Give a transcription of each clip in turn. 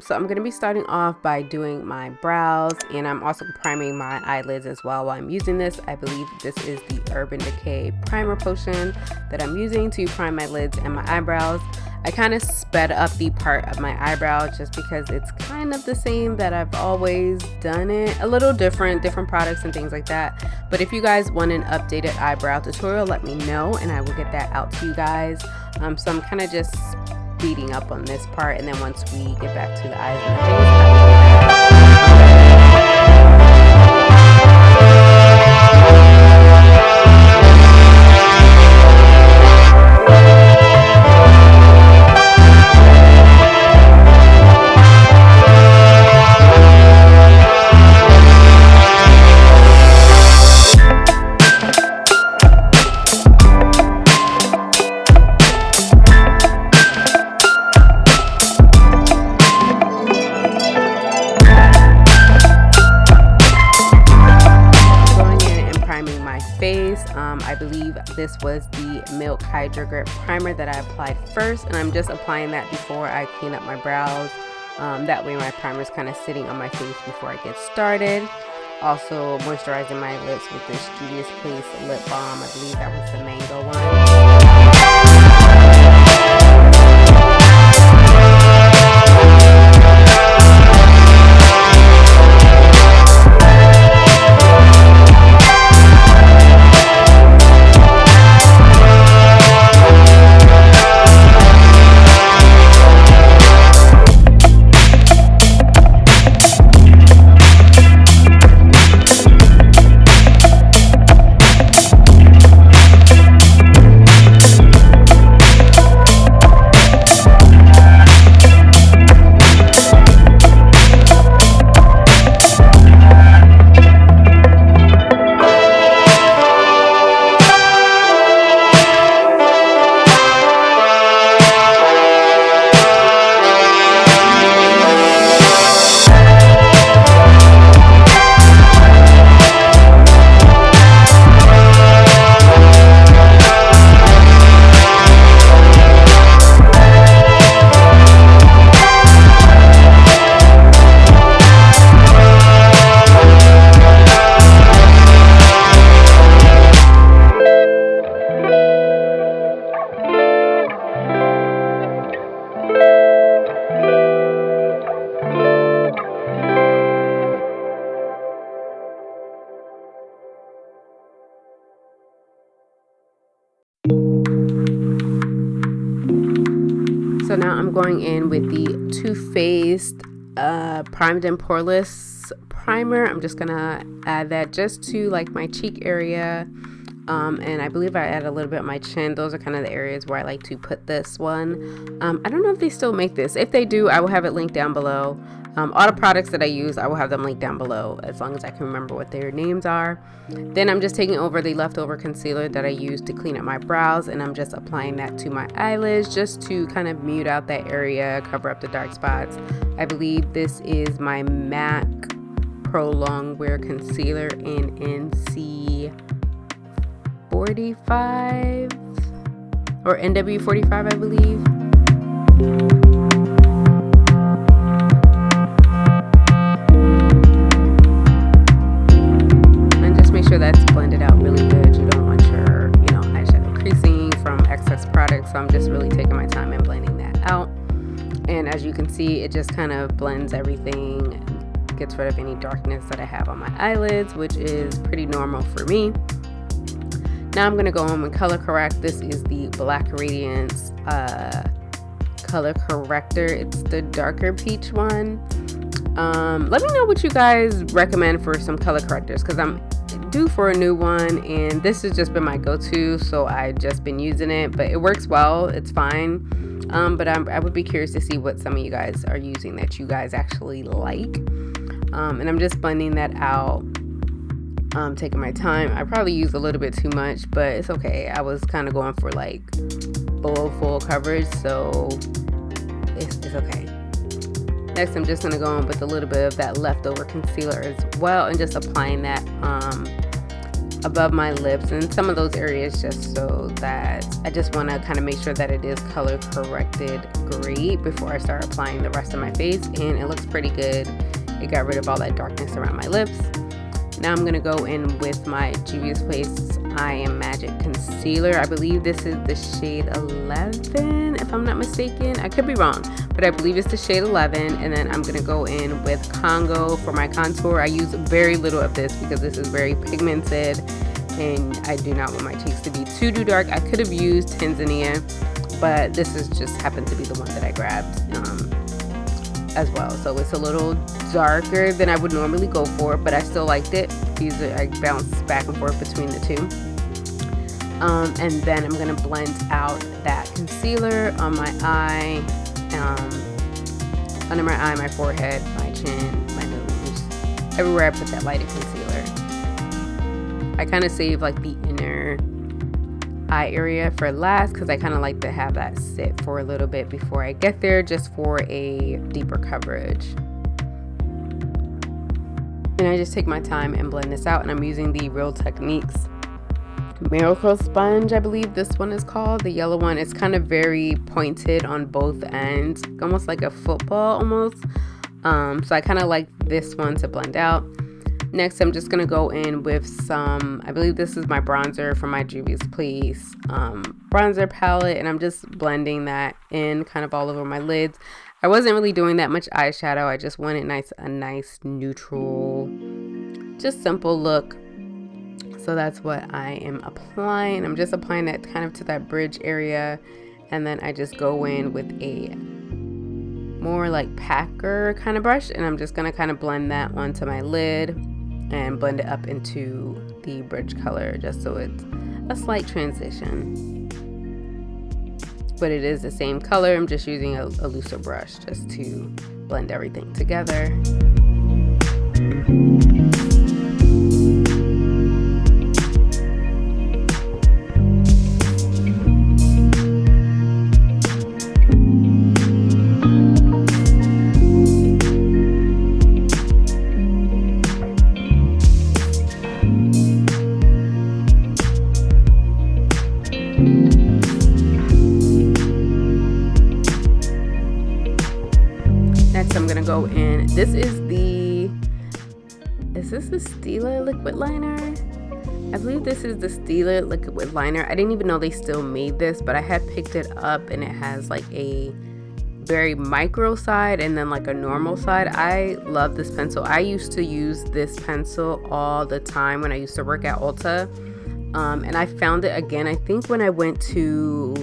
So I'm going to be starting off by doing my brows, and I'm also priming my eyelids as well while I'm using this. I believe this is the Urban Decay primer potion that I'm using to prime my lids and my eyebrows. I kind of sped up the part of my eyebrows just because it's kind of the same that I've always done it. A little different products and things like that. But if you guys want an updated eyebrow tutorial, let me know and I will get that out to you guys. So I'm kind of just speeding up on this part, and then once we get back to the eyes and the face. I believe this was the Milk Hydro Grip primer that I applied first, and I'm just applying that before I clean up my brows. That way my primer is kind of sitting on my face before I get started. Also moisturizing my lips with this Juvia's Place lip balm. I believe that was the mango one. So now I'm going in with the Too Faced Primed and Poreless primer. I'm just gonna add that just to like my cheek area, and I believe I add a little bit on my chin. Those are kind of the areas where I like to put this one. I don't know if they still make this. If they do, I will have it linked down below. All the products that I use, I will have them linked down below as long as I can remember what their names are. Then I'm just taking over the leftover concealer that I used to clean up my brows, and I'm just applying that to my eyelids just to kind of mute out that area, cover up the dark spots. I believe this is my MAC Pro Longwear Concealer in NC 45 or NW 45, I believe. That's blended out really good. You don't want your, eyeshadow creasing from excess product. So I'm just really taking my time and blending that out. And as you can see, it just kind of blends everything, gets rid of any darkness that I have on my eyelids, which is pretty normal for me. Now I'm going to go on and color correct. This is the Black Radiance color corrector. It's the darker peach one. Let me know what you guys recommend for some color correctors, because I'm due for a new one and this has just been my go-to, so I've just been using it, but it works well. It's fine. But I would be curious to see what some of you guys are using that you guys actually like. And I'm just blending that out, taking my time. I probably used a little bit too much, but it's okay. I was kind of going for like full coverage, so it's okay. Next, I'm just going to go in with a little bit of that leftover concealer as well, and just applying that above my lips and some of those areas, just so that I just want to kind of make sure that it is color corrected great before I start applying the rest of my face. And it looks pretty good. It got rid of all that darkness around my lips. Now I'm going to go in with my Juvia's Place I Am Magic concealer. I believe this is the shade 11, if I'm not mistaken. I could be wrong, but I believe it's the shade 11. And then I'm going to go in with Congo for my contour. I use very little of this because this is very pigmented and I do not want my cheeks to be too dark. I could have used Tanzania, but this is just happened to be the one that I grabbed as well. So it's a little darker than I would normally go for, but I still liked it. I bounce back and forth between the two. And then I'm going to blend out that concealer on my eye, under my eye, my forehead, my chin, my nose, everywhere I put that lighted concealer. I kind of save like the inner eye area for last because I kind of like to have that sit for a little bit before I get there, just for a deeper coverage. And I just take my time and blend this out, and I'm using the Real Techniques Miracle Sponge, I believe this one is called, the yellow one. It's kind of very pointed on both ends, almost like a football almost. So I kind of like this one to blend out. Next, I'm just going to go in with some, I believe this is my bronzer from my Juvia's Place bronzer palette, and I'm just blending that in kind of all over my lids. I wasn't really doing that much eyeshadow. I just wanted a nice neutral, just simple look. So that's what I am applying. I'm just applying that kind of to that bridge area, and then I just go in with a more like packer kind of brush, and I'm just going to kind of blend that onto my lid and blend it up into the bridge color, just so it's a slight transition. But it is the same color. I'm just using a looser brush just to blend everything together. I'm gonna go in. This is this the Stila liquid liner? I believe this is the Stila liquid liner. I didn't even know they still made this, but I had picked it up, and it has like a very micro side and then like a normal side. I love this pencil. I used to use this pencil all the time when I used to work at Ulta, and I found it again, I think when I went to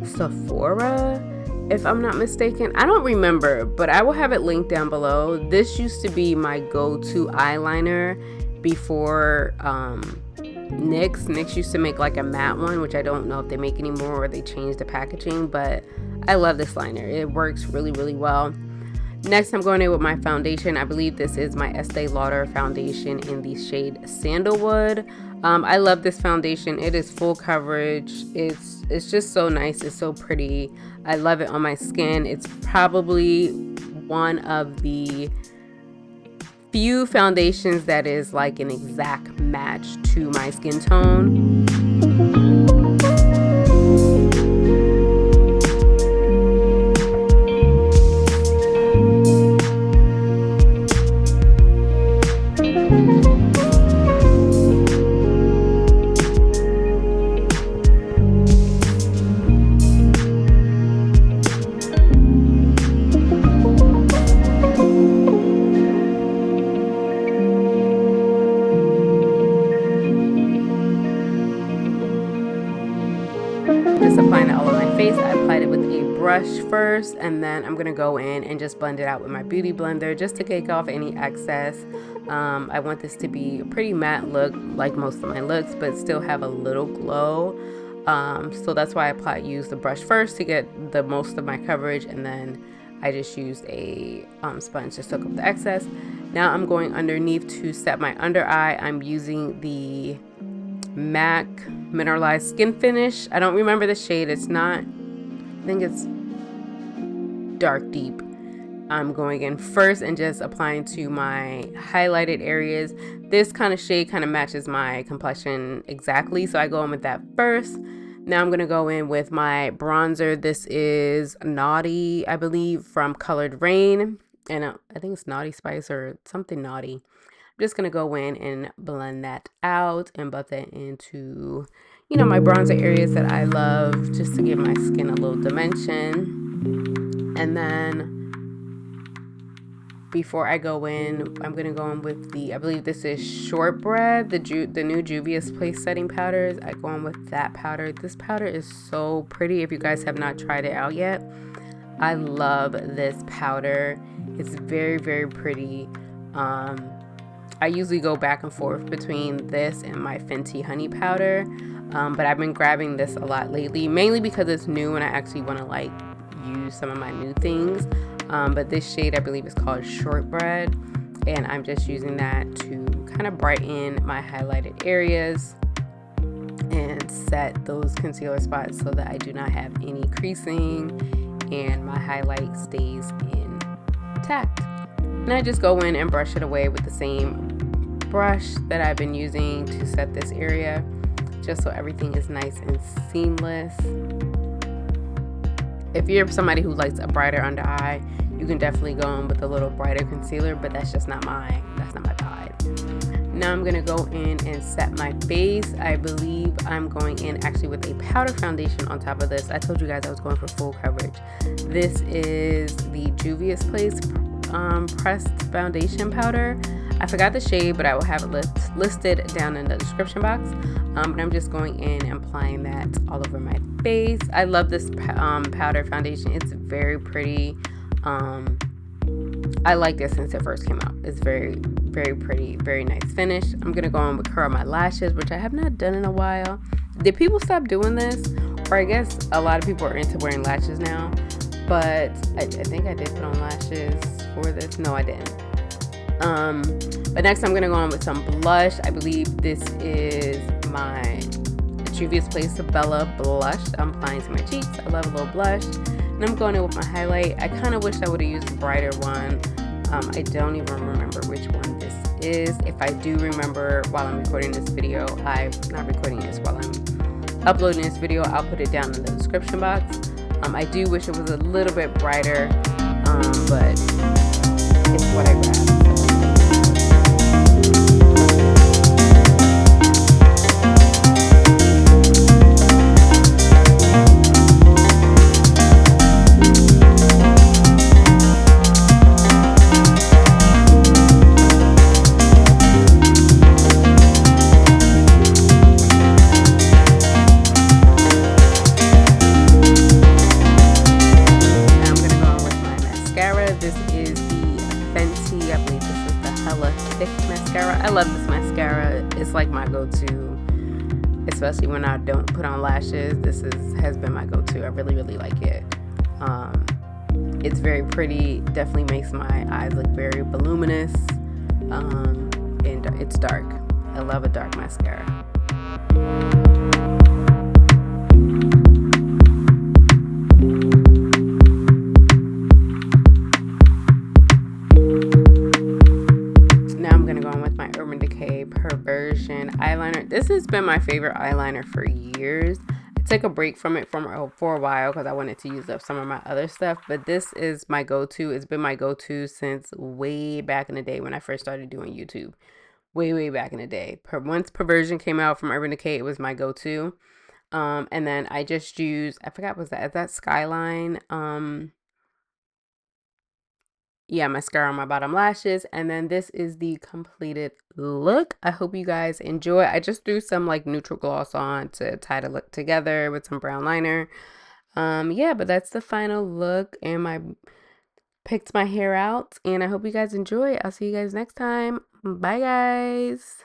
Sephora, if I'm not mistaken. I don't remember, but I will have it linked down below. This used to be my go-to eyeliner before NYX used to make like a matte one, which I don't know if they make anymore or they changed the packaging, but I love this liner. It works really, really well. Next, I'm going in with my foundation. I believe this is my Estee Lauder foundation in the shade Sandalwood. I love this foundation. It is full coverage. It's just so nice. It's so pretty. I love it on my skin. It's probably one of the few foundations that is like an exact match to my skin tone. Just applying it all over my face. I applied it with a brush first, and then I'm gonna go in and just blend it out with my beauty blender just to take off any excess. I want this to be a pretty matte look like most of my looks, but still have a little glow. So that's why I use the brush first to get the most of my coverage, and then I just used a sponge to soak up the excess. Now I'm going underneath to set my under eye. I'm using the MAC Mineralized Skin Finish. I don't remember the shade. It's not, I think it's dark deep. I'm going in first and just applying to my highlighted areas. This kind of shade kind of matches my complexion exactly, so I go in with that first. Now I'm going to go in with my bronzer. This is Naughty, I believe, from Colored Rain, and I think it's Naughty Spice or something naughty. I'm just going to go in and blend that out and buff that into, you know, my bronzer areas that I love, just to give my skin a little dimension. And then before I go in, I'm going to go in with the, I believe this is Shortbread, the new Juvia's Place setting powders. I go in with that powder. This powder is so pretty. If you guys have not tried it out yet, I love this powder. It's very, very pretty. I usually go back and forth between this and my Fenty Honey powder, but I've been grabbing this a lot lately, mainly because it's new and I actually want to like use some of my new things. But this shade I believe is called Shortbread, and I'm just using that to kind of brighten my highlighted areas and set those concealer spots so that I do not have any creasing and my highlight stays intact. And I just go in and brush it away with the same brush that I've been using to set this area, just so everything is nice and seamless. If you're somebody who likes a brighter under eye, you can definitely go in with a little brighter concealer, but that's not my vibe. Now I'm gonna go in and set my face. I believe I'm going in actually with a powder foundation on top of this. I told you guys I was going for full coverage. This is the Juvia's Place pressed foundation powder. I forgot the shade, but I will have it listed down in the description box. But I'm just going in and applying that all over my face. I love this powder foundation. It's very pretty. I like this since it first came out. It's very, very pretty, very nice finish. I'm gonna go in with curl my lashes, which I have not done in a while. Did people stop doing this? Or I guess a lot of people are into wearing lashes now, but I think I did put on lashes for this. No, I didn't. But next I'm gonna go on with some blush. I believe this is my Juvia's Place Bella blush. I'm applying to my cheeks. I love a little blush. And I'm going in with my highlight. I kind of wish I would have used a brighter one. I don't even remember which one this is. If I do remember while I'm recording this video, I'm not recording this while I'm uploading this video, I'll put it down in the description box. I do wish it was a little bit brighter, but it's what I grabbed. I love this mascara. It's like my go-to, especially when I don't put on lashes. This has been my go-to. I really, really like it. It's very pretty. Definitely makes my eyes look very voluminous. And it's dark. I love a dark mascara. Perversion eyeliner. This has been my favorite eyeliner for years. I took a break from it for a while because I wanted to use up some of my other stuff, but this is my go-to. It's been my go-to since way back in the day when I first started doing YouTube. Way back in the day. Once Perversion came out from Urban Decay, it was my go-to. And then I just used, I forgot, was that Skyline? Yeah, mascara on my bottom lashes, and then this is the completed look. I hope you guys enjoy. I just threw some like neutral gloss on to tie the look together with some brown liner. Yeah, but that's the final look, and I picked my hair out, and I hope you guys enjoy. I'll see you guys next time. Bye, guys.